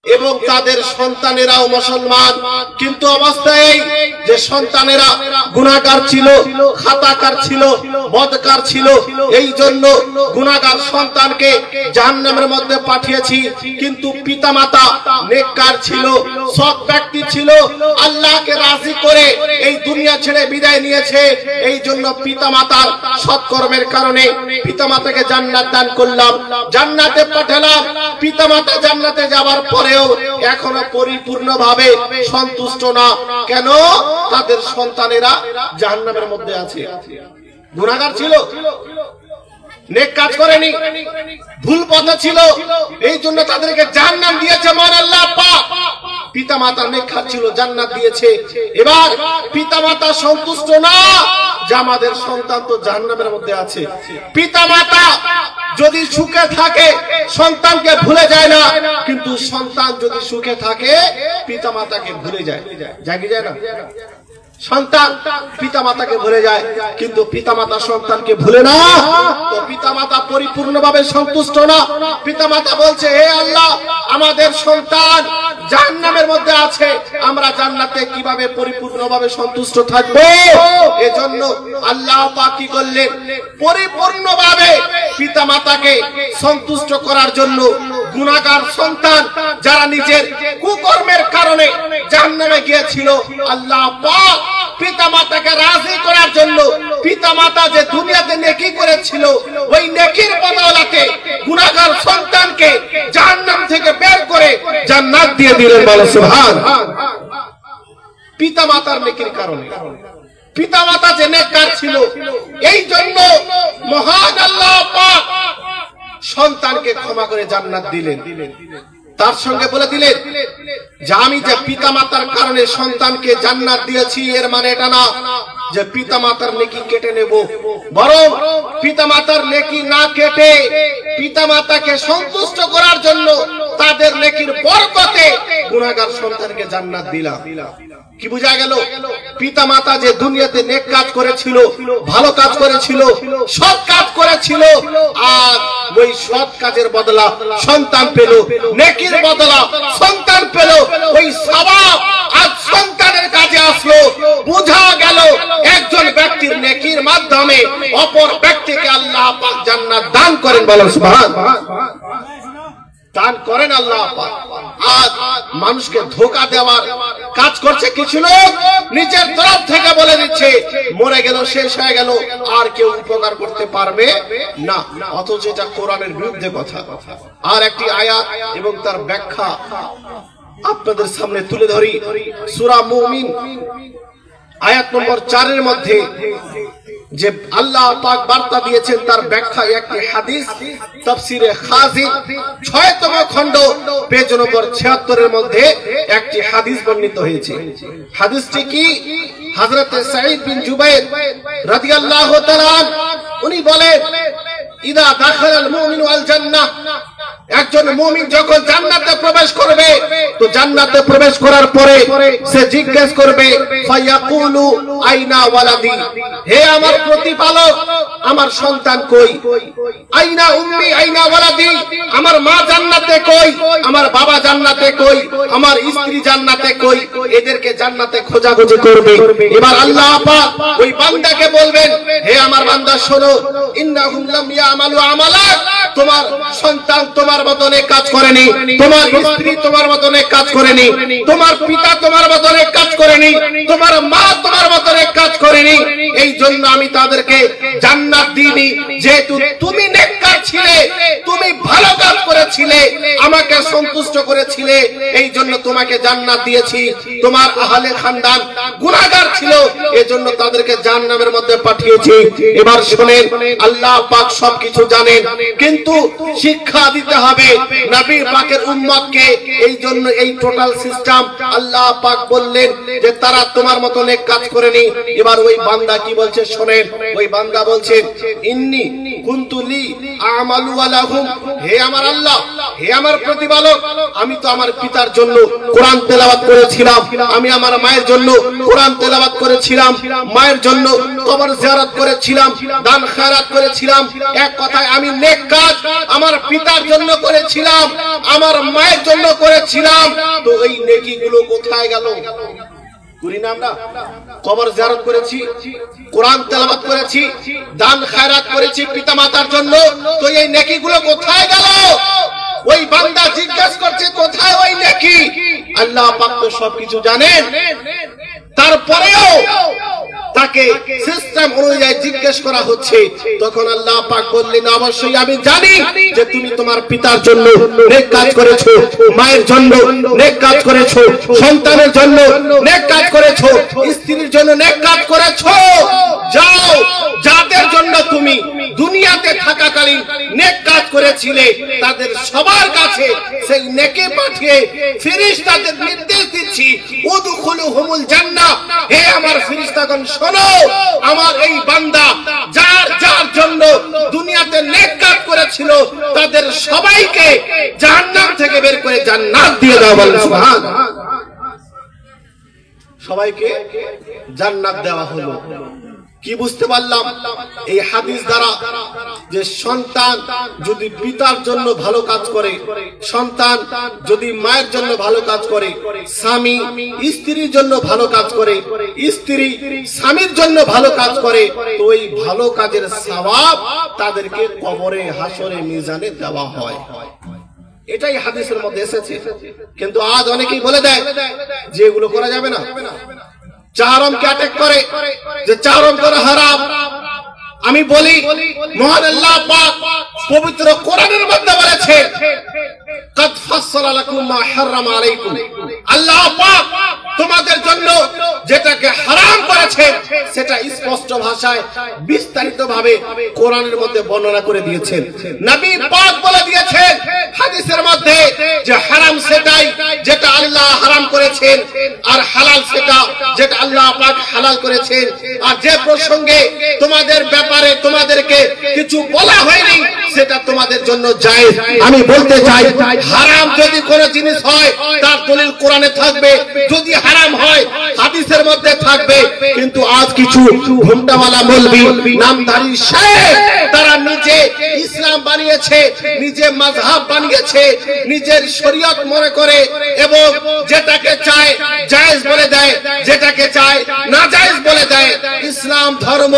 এবং তাদের সন্তানেরাও মুসলমান, কিন্তু অবস্থায় যে সন্তানেরা গুনাহগার ছিল, খাতাকার ছিল, বদকার ছিল, এই জন্য গুনাহগার সন্তানকে জাহান্নামের মধ্যে পাঠিয়েছি। কিন্তু পিতামাতা নেককার ছিল, সৎ ব্যক্তি ছিল, আল্লাহকে রাজি করে এই দুনিয়া ছেড়ে বিদায় নিয়েছে। এই জন্য পিতামাতার সৎকর্মের কারণে পিতামাতাকে জান্নাত দান করলাম, জান্নাতে পাঠালাম। পিতামাতা জান্নাতে যাওয়ার পরে এখনো পরিপূর্ণভাবে সন্তুষ্ট না। কেন? তাদের সন্তানেরা জাহান্নামের মধ্যে আছে। গুনাহগার ছিল, নেক কাজ করেনি, ভুল পথে ছিল, এই জন্য তাদেরকে জাহান্নাম দিয়েছে মহান আল্লাহ পাক। পিতামাতা নেককার ছিল, জান্নাত দিয়েছে। এবার পিতামাতা সন্তুষ্ট না যে আমাদের সন্তান তো জাহান্নামের মধ্যে আছে। পিতামাতা যদি সুখে থাকে সন্তানকে ভুলে যায় না, কিন্তু সন্তান যদি সুখে থাকে পিতামাতাকে ভুলে যায়। জাগি যায় না? সন্তান পিতামাতাকে ভুলে যায়, কিন্তু পিতামাতা সন্তানকে ভুলে না। তো পিতামাতা পরিপূর্ণভাবে সন্তুষ্ট না। পিতামাতা বলছে, হে আল্লাহ, আমাদের সন্তান জাহান্নামের মধ্যে আছে, আমরা জান্নাতে কিভাবে পরিপূর্ণভাবে সন্তুষ্ট থাকবো? এজন্য আল্লাহ পাক কি করলেন? পরিপূর্ণভাবে পিতামাতাকে সন্তুষ্ট করার জন্য গুনাহগার সন্তান যারা নিজের কুকর্মের কারণে জাহান্নামে গিয়েছিল, আল্লাহ পাক পিতামাতাকে রাজি করার জন্য পিতামাতা যে দুনিয়াতে নেকি করেছিল ওই নেকির বদলাতে গুনাহগার সন্তানকে জাহান্নাম থেকে বের করে জান্নাত দিয়ে দিলেন। বলো সুবহান। পিতামাতার নেকির কারণে, পিতামাতা যে নেককার ছিল, এই জন্য মহান আল্লাহ পাক সন্তানকে ক্ষমা করে জান্নাত দিলেন। তার সঙ্গে বলে দিলেন যে আমি যে পিতামাতার কারণে সন্তানকে জান্নাত দিয়েছি, এর মানে এটা না যে পিতামাতার নেকি কেটে নেব, বরং পিতামাতার নেকি না কেটে পিতামাতাকে সন্তুষ্ট করার জন্য তাদের নেকির বরকতে গুনাহগার সন্তানকে জান্নাত দিলাম। কি বোঝা গেল? পিতামাতা যে দুনিয়াতে নেক কাজ করেছিল, ভালো কাজ করেছিল, সৎ কাজ করেছিল, আর ওই সৎ কাজের বদলা সন্তান পেল, নেকির বদলা সন্তান পেল, ওই সওয়াব আজ সন্তানের কাজে আসলো। বোঝা গেল একজন ব্যক্তির নেকির মাধ্যমে অপর ব্যক্তিকে আল্লাহ পাক জান্নাত দান করেন। বলেন সুবহান। দান করেন আল্লাহ পাক। আজ মানুষকে ধোঁকা দেওয়ার কাজ করছে কিছু লোক, নিজের তরফ থেকে বলে দিচ্ছে মরে গেল, শেষ হয়ে গেল, আর কেউ উপকার করতে পারবে না, অথচ এটা কোরআনের বিরুদ্ধে কথা। আর একটি আয়াত এবং তার ব্যাখ্যা আপনাদের সামনে তুলে ধরি। সূরা মুমিন আয়াত নম্বর ৪ এর মধ্যে যে আল্লাহ পাক বার্তা দিয়েছেন তার ব্যাখ্যা একটি হাদিস তাফসীরে খাজিন ৬তম খণ্ড পেজ নম্বর ৭৬ এর মধ্যে একটি হাদিস বর্ণিত হয়েছে। হাদিসটি কি? হযরত সাঈদ বিন জুবাইর রাদিয়াল্লাহু তাআলা উনি বলেন, ইদা দাখালাল মুমিনু আল জান্নাহ, একজন মুমিন যখন জান্নাতে প্রবেশ করবে তো জান্নাতে প্রবেশ করার পরে সে জিজ্ঞেস করবে, ফায়াকুলু আইনা ওয়ালাদি, হে আমার প্রতিপালক, আমার সন্তান কই? আইনা উম্মি আইনা ওয়ালাদি, আমার মা জান্নাতে কই? আমার বাবা জান্নাতে কই? আমার স্ত্রী জান্নাতে কই? এদেরকে জান্নাতে খোঁজাখুঁজি করবে। এবার আল্লাহ পাক ওই বান্দাকে বলবেন, হে আমার বান্দা শোনো, ইন্নাহুম লাম ইয়ামালু আমালাক, তোমার সন্তান তোমার মতনে কাজ করেনি, তোমার স্ত্রী তোমার মতনে কাজ করেনি, তোমার পিতা তোমার মতনে কাজ করেনি, তোমার মা তোমার মতনে কাজ করেনি। এই জন্য আমি তাদেরকে জান্নাত দিইনি, যেহেতু তুমি নেককার ছিলে, তুমি ভালো কাজ করেছিলে, আমাকে সন্তুষ্ট করেছিলে, এই জন্য তোমাকে জান্নাত দিয়েছি। তোমার আহলে খানদান গুনাহগার ছিল, এজন্য তাদেরকে জাহান্নামের মধ্যে পাঠিয়েছি। এবার শুনেন, আল্লাহ পাক সবকিছু জানেন, কিন্তু শিক্ষা দিতে হবে নবী পাকের উম্মতকে। এই জন্য এই টোটাল সিস্টেম আল্লাহ পাক বললেন যে তারা তোমার মত নেক কাজ করেনি। এবার ওই বান্দা কি বলছে শোনেন, ওই বান্দা বলছে, ইন্নী কুনতু লি আমালু আলাহুম, হে আমার আল্লাহ, হে আমার প্রতিপালক, আমি তো আমার পিতার জন্য কোরআন তেলাওয়াত করেছিলাম, আমি আমার মায়ের জন্য কোরআন তেলাওয়াত করেছিলাম, মায়ের জন্য কবর জিয়ারত করেছিলাম, দান খায়রাত করেছিলাম। এক কথায় আমি নেক কাজ আমার পিতার জন্য জন্য করেছিলাম, আমার মায়ের জন্য করেছিলাম, তো এই নেকিগুলো কোথায় গেল? করি না আমরা? কবর জিয়ারত করেছি, কোরআন তেলাওয়াত করেছি, দান খায়রাত করেছি পিতামাতার জন্য, তো এই নেকিগুলো কোথায় গেল? ওই বান্দা জিজ্ঞাসা করছে কোথায় ওই নেকি? আল্লাহ পাক তো সবকিছু জানেন, তারপরেও তাকে সিস্টেম অনুযায়ী জিজ্ঞেস করা হচ্ছে। তখন আল্লাহ পাক বললেন, অবশ্যই আমি জানি যে তুমি তোমার পিতার জন্য নেক কাজ করেছো, মায়ের জন্য নেক কাজ করেছো, সন্তানের জন্য নেক কাজ করেছো, স্ত্রীর জন্য নেক কাজ করেছো। যাও, যাদের জন্য তুমি দুনিয়াতে থাকাকালীন নেক কাজ করেছিলে তাদের সবার কাছে সেই নেকি পাঠিয়ে ফেরেশতাদের নির্দেশ দিচ্ছি, উদখুলুহুমুল জান্নাহ। হে আমার ফেরেশতাগণ, শোনো, আমার এই বান্দা যার যার জন্য দুনিয়াতে নেক কাজ করেছিল তাদের সবাইকে জাহান্নাম থেকে বের করে জান্নাত দিয়ে দাও। বলেন সুবহানাল্লাহ। সবাইকে জান্নাত দেওয়া হলো। কি বুঝতে পারলাম এই হাদিস দ্বারা? যে সন্তান যদি পিতার জন্য ভালো কাজ করে, সন্তান যদি মায়ের জন্য ভালো কাজ করে, স্বামী স্ত্রীর জন্য ভালো কাজ করে, স্ত্রী স্বামীর জন্য ভালো কাজ করে, তো এই ভালো কাজের সওয়াব তাদেরকে কবরে হাসরে মিজানে দেওয়া হয়। এটাই হাদিসের মধ্যে এসেছে। কিন্তু আজ অনেকেই বলে দেয় যে এগুলো করা যাবে না, চাহারমকে অ্যাটাক করে যে চাহারম করা হারাম। আমি বলি, মহান আল্লাহ পাক পবিত্র কোরআনের মধ্যে বলেছে, কাদ ফাসসালা লাকুম মা হারামা আলাইকুম। আল্লাহ পাক তোমাদের জন্য যেটাকে হারাম করেছেন সেটা স্পষ্ট ভাষায় বিস্তারিত ভাবে কোরআনের মধ্যে বর্ণনা করে দিয়েছেন। নবী পাক বলে দিয়েছেন হাদিসের মধ্যে যে হারাম সেটাই যেটা আল্লাহ হারাম করেছেন, আর হালাল সেটা যেটা আল্লাহ পাক হালাল করেছেন। আর যে প্রসঙ্গে তোমাদের ব্যাপারে তোমাদেরকে কিছু বলা হয়নি সেটা তোমাদের জন্য জায়েজ। আমি বলতে চাই, হারাম যদি কোনো জিনিস হয় তার দলিল কোরআনে থাকবে, যদি হারাম হয় হাদিসের মধ্যে থাকবে। কিন্তু আজ কিছু ঘুমটাওয়ালা মৌলভী নামধারী শেখ তারা নিজে ইসলাম বানিয়েছে, নিজে মাযহাব বানিয়েছে, নিজের শরীয়ত মনে করে এবং যেটাকে চায় জায়েজ বলে দেয়, যেটাকে চায় নাজায়েজ বলে দেয়। ইসলাম ধর্ম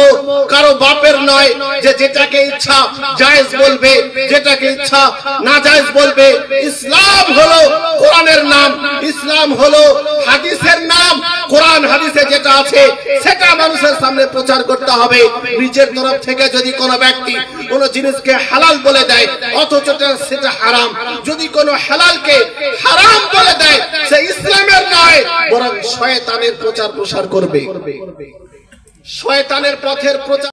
কারো বাপের নয় যে যেটাকে ইচ্ছা জায়েজ বলবে, যেটাকে ইচ্ছা নাজায়েজ বলবে। ইসলাম হলো কোরআনের নাম, ইসলাম হলো হাদিসের নাম। কোরআন হাদিসে যেটা আছে সেটা মানুষের সামনে প্রচার করতে হবে। নিজের তরফ থেকে যদি কোনো ব্যক্তি কোনো জিনিসকে হালাল বলে দেয় অথচ সেটা হারাম, যদি কোনো হালালকে হারাম বলে দেয় সে ইসলামের নয় বরং শয়তানের প্রচার প্রসার করবে, শয়তানের পথের প্রচার।